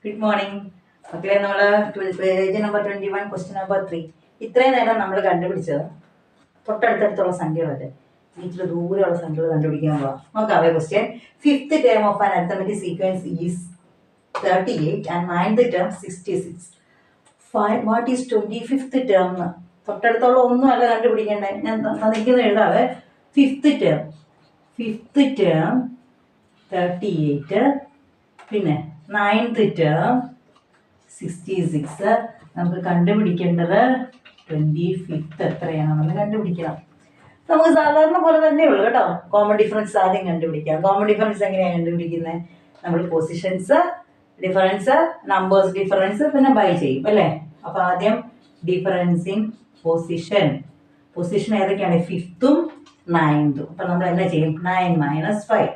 Good morning മക്കളെ. നമ്മൾ page number 21 question number 3 ഇത്രയും നേരം നമ്മൾ കണ്ടുപിടിച്ചത് തൊട്ടടുത്തടുത്തുള്ള സംഖ്യകളല്ലേ. ഇച്ചിരി ദൂരെയുള്ള സംഖ്യകൾ കണ്ടുപിടിക്കാൻ പോവാം. നോക്കാവേ question. Fifth term of an arithmetic sequence is 38 and ninth term 66. Find what is 25th term. തൊട്ടടുത്തുള്ള ഒന്നും അല്ല കണ്ടുപിടിക്കേണ്ടേ. ഞാൻ തന്നിരിക്കുന്നത് എഴുതാവേ. ഫിഫ്ത്ത് ടേം 38, പിന്നെ നയൻത്ത് ടേം 66. നമുക്ക് കണ്ടുപിടിക്കേണ്ടത് 25th എത്രയാണെന്ന് കണ്ടുപിടിക്കണം. നമുക്ക് സാധാരണ പോലെ തന്നെ ഉള്ളു കേട്ടോ. കോമൺ ഡിഫറൻസ് ആദ്യം കണ്ടുപിടിക്കാം. കോമൺ ഡിഫറൻസ് എങ്ങനെയാണ് കണ്ടുപിടിക്കുന്നത്? നമ്മൾ പൊസിഷൻസ് ഡിഫറൻസ്, നമ്പേഴ്സ് ഡിഫറൻസ്, പിന്നെ ബൈ ചെയ്യും അല്ലേ. അപ്പൊ ആദ്യം ഡിഫറൻസ് ഇൻ പൊസിഷൻ ഏതൊക്കെയാണ്? 5th 9th. അപ്പൊ നമ്മൾ എന്നാ ചെയ്യും? 9 - 5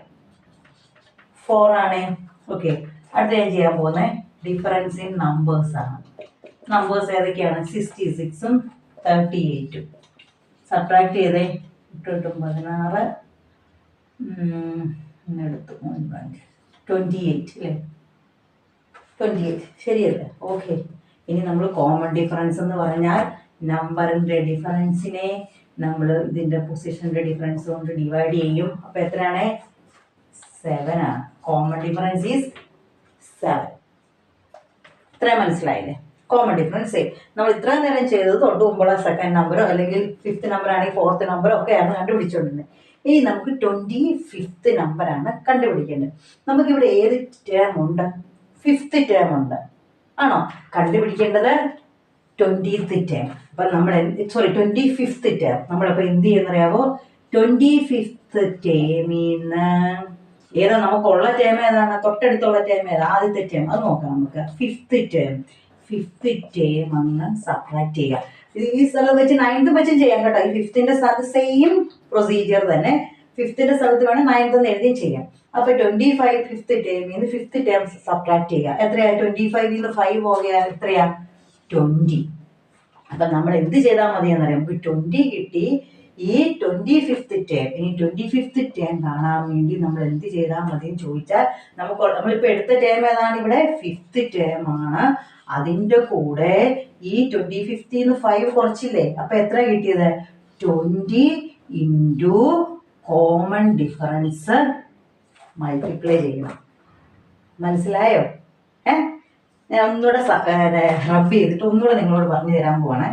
4 ആണ്. ഓക്കെ, അടുത്ത ഞാൻ ചെയ്യാൻ പോകുന്നത് ഡിഫറൻസ് ഇൻ നമ്പേഴ്സ് ആണ്. നമ്പേഴ്സ് ഏതൊക്കെയാണ്? 66 38. സബ്ട്രാക്ട് ചെയ്തേ. 8 16 എടുത്തു 28 അല്ലേ. 28 ശരിയല്ലേ? ഓക്കെ. ഇനി നമ്മൾ കോമൺ ഡിഫറൻസ് എന്ന് പറഞ്ഞാൽ നമ്പറിൻ്റെ ഡിഫറൻസിനെ നമ്മൾ ഇതിൻ്റെ പൊസിഷൻ്റെ ഡിഫറൻസ് കൊണ്ട് ഡിവൈഡ് ചെയ്യും. അപ്പോൾ എത്രയാണ്? 7 ആണ്. Common difference is 7. ഇത്രയും മനസ്സിലായില്ലേ? കോമൺ ഡിഫറൻസ് നമ്മൾ ഇത്രയും നേരം ചെയ്തത് തൊട്ട് മുമ്പുള്ള സെക്കൻഡ് നമ്പറോ അല്ലെങ്കിൽ 5th നമ്പർ ആണെങ്കിൽ 4th നമ്പറോ ഒക്കെയാണ് കണ്ടുപിടിച്ചുകൊണ്ടിരുന്നത്. ഇനി നമുക്ക് 25th നമ്പറാണ് കണ്ടുപിടിക്കേണ്ടത്. നമുക്കിവിടെ ഏത് ടേം ഉണ്ട്? 5th ടേം ഉണ്ട്. ആണോ? കണ്ടുപിടിക്കേണ്ടത് 20th ടേം. അപ്പം നമ്മൾ 25th ടേം. നമ്മളപ്പോൾ എന്ത് ചെയ്യുന്നറിയാവോ? 25th ടേമിന്ന് ഏതാ നമുക്കുള്ള ടേം ഏതാണ്? തൊട്ടടുത്തുള്ള ടേം ഏതാ? ആദ്യത്തെ ടേം അത് നോക്കാം നമുക്ക്. 5th ടേം അങ്ങ് സബ്ട്രാക്ട് ചെയ്യുക. ഈ സ്ഥലത്ത് വെച്ച് 9th വെച്ചും ചെയ്യാം കേട്ടോ. ഈ 5th സ്ഥലത്ത് സെയിം പ്രൊസീജിയർ തന്നെ. 5th സ്ഥലത്ത് വേണം 9th എന്ന് എഴുതിയും ചെയ്യാം. അപ്പൊ 25 5th ടേമിന്ന് 5th ടേം സബ്ട്രാക്ട് ചെയ്യുക. എത്രയാ? 25 5 പോയാൽ എത്രയാ? 20. അപ്പൊ നമ്മൾ എന്ത് ചെയ്താൽ മതി എന്നറിയാം. നമുക്ക് 20 കിട്ടി. ഈ 25th ടേം, ഇനി 25th ടേം കാണാൻ വേണ്ടി നമ്മൾ എന്ത് ചെയ്താൽ മതി എന്ന് ചോദിച്ചാൽ നമ്മളിപ്പോൾ എടുത്ത ടേം ഏതാണ്? ഇവിടെ 5th ടേം ആണ്. അതിൻ്റെ കൂടെ ഈ 25th 5 കുറച്ചില്ലേ? അപ്പൊ എത്ര കിട്ടിയത്? 20 ഇൻറ്റു കോമൺ ഡിഫറൻസ് മൾട്ടിപ്ലൈ ചെയ്യണം. മനസ്സിലായോ? ഞാൻ ഒന്നുകൂടെ റബ്ബ് ചെയ്തിട്ട് ഒന്നുകൂടെ നിങ്ങളോട് പറഞ്ഞു തരാൻ പോവാണ്.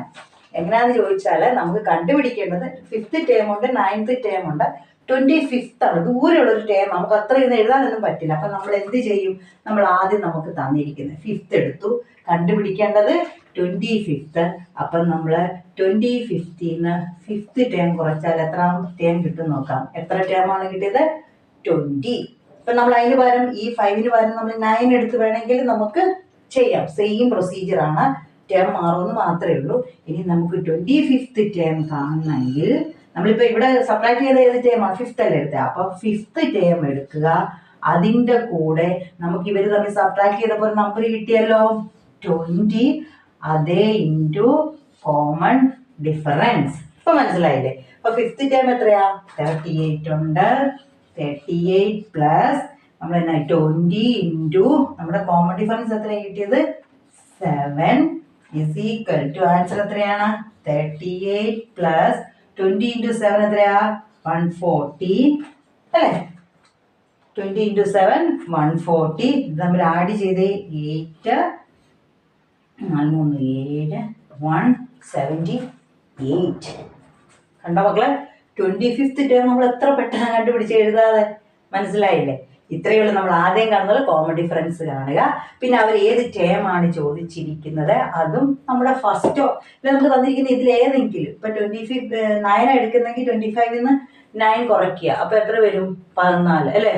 എങ്ങനെയാണെന്ന് ചോദിച്ചാൽ നമുക്ക് കണ്ടുപിടിക്കേണ്ടത് 5th ടേം ഉണ്ട്, 9th ടേം ഉണ്ട്, 25th ആണ്. ദൂരെയുള്ളൊരു ടേം. നമുക്ക് അത്ര ഇന്ന് എഴുതാനൊന്നും പറ്റില്ല. അപ്പം നമ്മൾ എന്ത് ചെയ്യും? നമ്മൾ ആദ്യം നമുക്ക് തന്നിരിക്കുന്നത് 5th എടുത്തു. കണ്ടുപിടിക്കേണ്ടത് 25th. അപ്പം നമ്മൾ 25th 5th ടേം കുറച്ചാൽ എത്ര ടേം കിട്ടും നോക്കാം. എത്ര ടേമാണ് കിട്ടിയത്? 20. ഇപ്പം നമ്മൾ അതിന് പകരം ഈ 5ന് പകരം നമ്മൾ 9 എടുത്ത് വേണമെങ്കിൽ നമുക്ക് ചെയ്യാം. സെയിം പ്രൊസീജിയർ ആണ്. ടേം മാറുമെന്ന് മാത്രമേ ഉള്ളൂ. ഇനി നമുക്ക് 25th ടേം കാണണമെങ്കിൽ നമ്മളിപ്പോൾ ഇവിടെ സബ്ട്രാക്ട് ചെയ്ത ഏത് ടേമാണ്? 5th അല്ലേ എടുത്തത്. അപ്പോൾ 5th ടേം എടുക്കുക. അതിൻ്റെ കൂടെ നമുക്ക് ഇവർ തമ്മിൽ സബ്ട്രാക്ട് ചെയ്തപ്പോൾ നമ്പർ കിട്ടിയല്ലോ 20. അതേ ഇൻറ്റു കോമൺ ഡിഫറൻസ്. ഇപ്പൊ മനസ്സിലായില്ലേ? അപ്പൊ 5th ടേം എത്രയാ? 38 ഉണ്ട്. 38 പ്ലസ് നമ്മൾ എന്നാ 20 ഇൻറ്റു നമ്മുടെ കോമൺ ഡിഫറൻസ് എത്രയാണ് കിട്ടിയത്? 7 is equal to ആൻസർ എത്രയാണ്? 38 പ്ലസ് 20 ഇൻറ്റു 7 എത്രയാ? 140 അല്ലേ? 20 ഇൻറ്റു 7 140. ഇത് നമ്മൾ ആഡ് ചെയ്ത് 8 3 7 178. കണ്ടോ മക്കളെ? 25th ടേം നമ്മൾ എത്ര പെട്ടെന്ന് കണ്ടുപിടിച്ച് എഴുതാതെ. മനസ്സിലായില്ലേ? ഇത്രയുള്ള നമ്മൾ ആദ്യം കാണുന്നത് കോമൺ ഡിഫറൻസ് കാണുക. പിന്നെ അവർ ഏത് ടേം ആണ് ചോദിച്ചിരിക്കുന്നത് അതും നമ്മുടെ ഫസ്റ്റോ ഇല്ല നമുക്ക് തന്നിരിക്കുന്ന ഇതിൽ ഏതെങ്കിലും. ഇപ്പൊ 9 എടുക്കുന്നെങ്കിൽ 25 9 കുറയ്ക്കുക. അപ്പൊ എത്ര വരും? 14 അല്ലേ?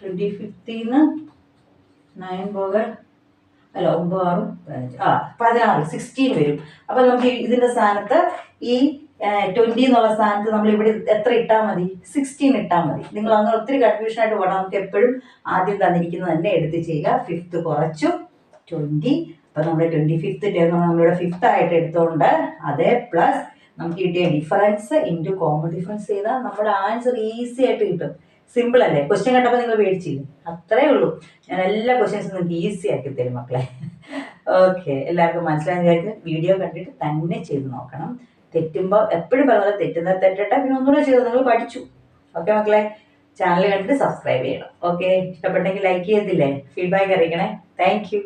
25 9 പോകാൻ അല്ല 9 16 16 വരും. അപ്പൊ നമുക്ക് ഇതിന്റെ സ്ഥാനത്ത് ഈ 20 എന്നുള്ള സ്ഥാനത്ത് നമ്മൾ ഇവിടെ എത്ര ഇട്ടാൽ മതി? 16 ഇട്ടാൽ മതി. നിങ്ങൾ അങ്ങനെ ഒത്തിരി കൺഫ്യൂഷൻ ആയിട്ട് പോകണം. നമുക്ക് എപ്പോഴും ആദ്യം തന്നിരിക്കുന്നത് തന്നെ എടുത്ത് ചെയ്യുക. 5th കുറച്ചു 20. അപ്പൊ നമ്മുടെ 25th ടേം നമ്മളിവിടെ 5th ആയിട്ട് എടുത്തുകൊണ്ട് അതേ പ്ലസ് നമുക്ക് കിട്ടിയ ഡിഫറൻസ് ഇൻറ്റു കോമൺ ഡിഫറൻസ് ചെയ്താൽ നമ്മുടെ ആൻസർ ഈസി ആയിട്ട് കിട്ടും. സിമ്പിൾ അല്ലേ? ക്വസ്റ്റ്യൻ കേട്ടപ്പോൾ നിങ്ങൾ പേടിച്ചില്ലേ? അത്രേ ഉള്ളൂ. ഞാൻ എല്ലാ ക്വസ്റ്റ്യൻസും നിങ്ങൾക്ക് ഈസി ആക്കി തരും മക്കളെ. ഓക്കെ, എല്ലാവർക്കും മനസ്സിലായെന്ന് വിചാരിക്കുന്നു. വീഡിയോ കണ്ടിട്ട് തന്നെ ചെയ്ത് നോക്കണം. തെറ്റുമ്പോൾ എപ്പോഴും പറഞ്ഞാൽ തെറ്റുന്ന തെറ്റട്ടെ, പിന്നെ ഒന്നുകൂടെ ചെയ്ത് നിങ്ങൾ പഠിച്ചു. ഓക്കെ മക്കളെ, ചാനൽ കണ്ടിട്ട് സബ്സ്ക്രൈബ് ചെയ്യണം. ഓക്കെ, ഇഷ്ടപ്പെട്ടെങ്കിൽ ലൈക്ക് ചെയ്തില്ലേ? ഫീഡ്ബാക്ക് അറിയിക്കണേ. Thank U.